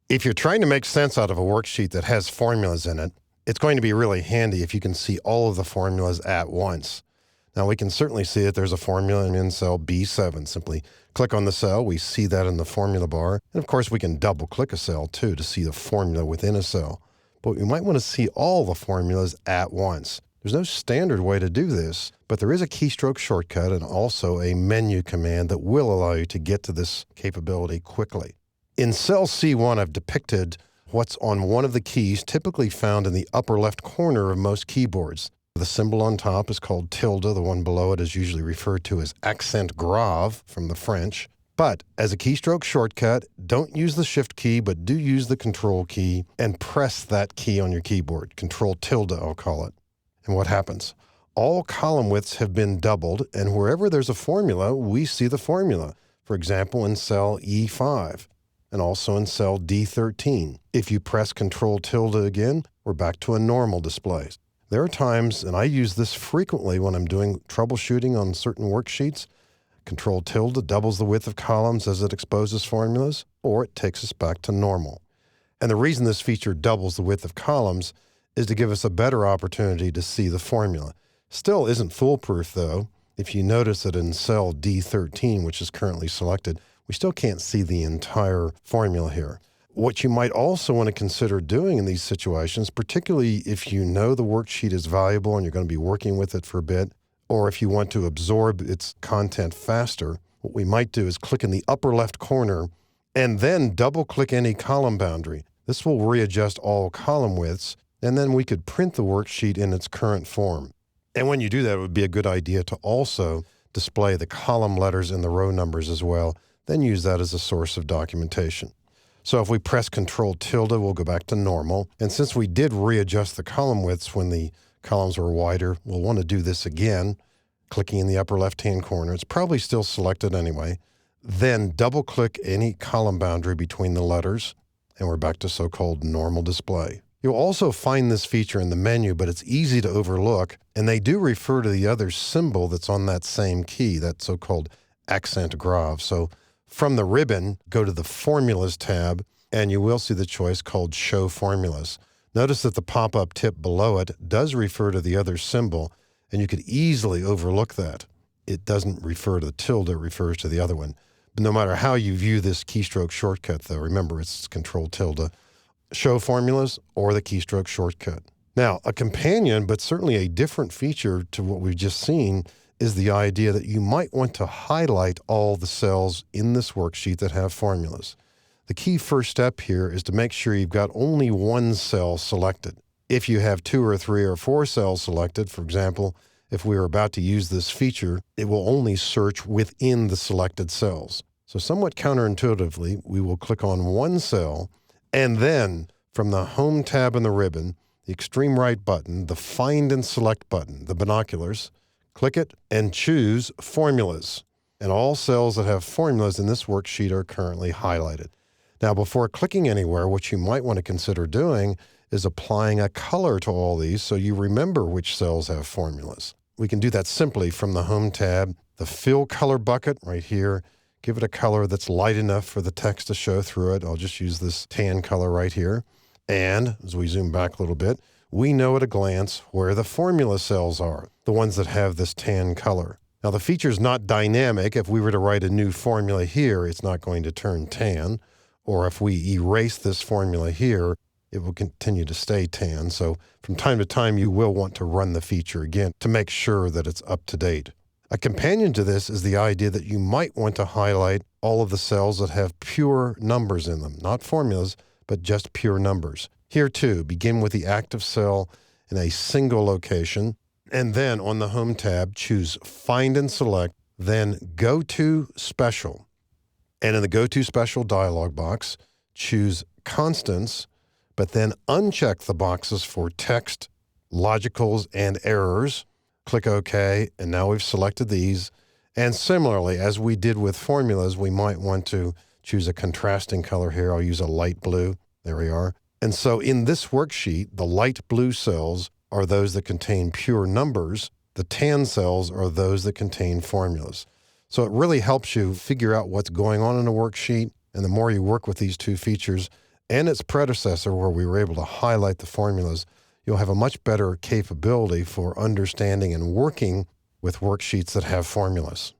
If you're trying to make sense out of a worksheet that has formulas in it, it's going to be really handy if you can see all of the formulas at once. Now, we can certainly see that there's a formula in cell B7. Simply click on the cell. We see that in the formula bar. And of course, we can double-click a cell, too, to see the formula within a cell. But we might want to see all the formulas at once. There's no standard way to do this, but there is a keystroke shortcut and also a menu command that will allow you to get to this capability quickly. In cell C1, I've depicted what's on one of the keys typically found in the upper left corner of most keyboards. The symbol on top is called tilde. The one below it is usually referred to as accent grave from the French. But as a keystroke shortcut, don't use the Shift key, but do use the Control key and press that key on your keyboard. Control tilde, I'll call it. And what happens? All column widths have been doubled, and wherever there's a formula, we see the formula. For example, in cell E5. And also in cell D13. If you press Control tilde again, we're back to a normal display. There are times, and I use this frequently when I'm doing troubleshooting on certain worksheets, Control tilde doubles the width of columns as it exposes formulas, or it takes us back to normal. And the reason this feature doubles the width of columns is to give us a better opportunity to see the formula. Still isn't foolproof, though. If you notice that in cell D13, which is currently selected, we still can't see the entire formula here. What you might also want to consider doing in these situations, particularly if you know the worksheet is valuable and you're going to be working with it for a bit, or if you want to absorb its content faster, what we might do is click in the upper left corner and then double-click any column boundary. This will readjust all column widths, and then we could print the worksheet in its current form. And when you do that, it would be a good idea to also display the column letters and the row numbers as well. Then use that as a source of documentation. So if we press Control tilde, we'll go back to normal. And since we did readjust the column widths when the columns were wider, we'll want to do this again, clicking in the upper left-hand corner. It's probably still selected anyway. Then double-click any column boundary between the letters, and we're back to so-called normal display. You'll also find this feature in the menu, but it's easy to overlook, and they do refer to the other symbol that's on that same key, that so-called accent grave. So from the ribbon, go to the Formulas tab, and you will see the choice called Show Formulas. Notice that the pop-up tip below it does refer to the other symbol, and you could easily overlook that. It doesn't refer to the tilde, it refers to the other one. But no matter how you view this keystroke shortcut, though, remember it's Control tilde, Show Formulas, or the keystroke shortcut. Now, a companion, but certainly a different feature to what we've just seen, is the idea that you might want to highlight all the cells in this worksheet that have formulas. The key first step here is to make sure you've got only one cell selected. If you have 2 or 3 or 4 cells selected, for example, if we are about to use this feature, it will only search within the selected cells. So somewhat counterintuitively, we will click on one cell, and then from the Home tab in the ribbon, the extreme right button, the Find and Select button, the binoculars, click it and choose Formulas. And all cells that have formulas in this worksheet are currently highlighted. Now, before clicking anywhere, what you might want to consider doing is applying a color to all these so you remember which cells have formulas. We can do that simply from the Home tab, the Fill Color bucket right here. Give it a color that's light enough for the text to show through it. I'll just use this tan color right here. And as we zoom back a little bit, we know at a glance where the formula cells are, the ones that have this tan color. Now, the feature's not dynamic. If we were to write a new formula here, it's not going to turn tan. Or if we erase this formula here, it will continue to stay tan. So from time to time, you will want to run the feature again to make sure that it's up to date. A companion to this is the idea that you might want to highlight all of the cells that have pure numbers in them, not formulas, but just pure numbers. Here too, begin with the active cell in a single location, and then on the Home tab, choose Find and Select, then Go to Special. And in the Go to Special dialog box, choose Constants, but then uncheck the boxes for text, logicals, and errors. Click OK, and now we've selected these. And similarly, as we did with formulas, we might want to choose a contrasting color here. I'll use a light blue. There we are. And so in this worksheet, the light blue cells are those that contain pure numbers. The tan cells are those that contain formulas. So it really helps you figure out what's going on in a worksheet. And the more you work with these two features, and its predecessor, where we were able to highlight the formulas, you'll have a much better capability for understanding and working with worksheets that have formulas.